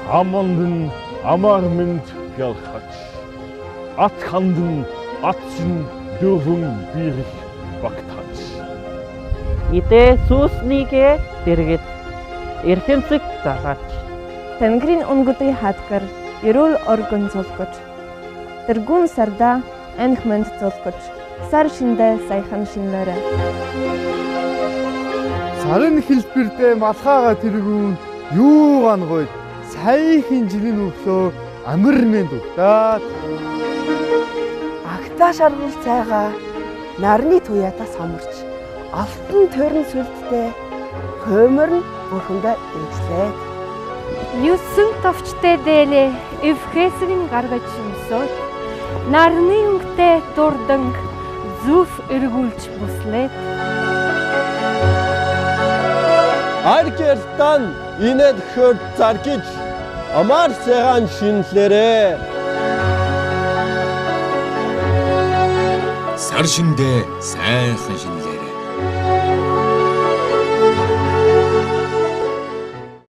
Амандын амар минь пялхач. Ат хандын атсын дövün бирих багтач. Ите сүснийгээ дэргэд эрхэмсэг зараач. Тэнгэрийн өнгөтэй хатгар эрүүл оргон зулгаж. Тэргүүн сарда анх мэнд зулгаж. Сар шиндэ саяхан шинлээрэ. Сарын хэлбэрдээ малхаага тэргүүн юу гангойд саяхан жилийн өглөө амар мэнд угтаад. Агтаа шаргал цайгаа нарны туяатаа самарч алтан төрн сүлдтэй хоймор нь бүхэндээ дэвшлээ. Юусэн товчтой дээлээ эвхэсрийн гаргаж юмсоо нарны өнгөтэй дурдан зүв эргүүлж бүслээ. Аркертан инэд хөрд заркиж амар сайхан шинлэрээ. Сар шиндээ сайхан шинлээ.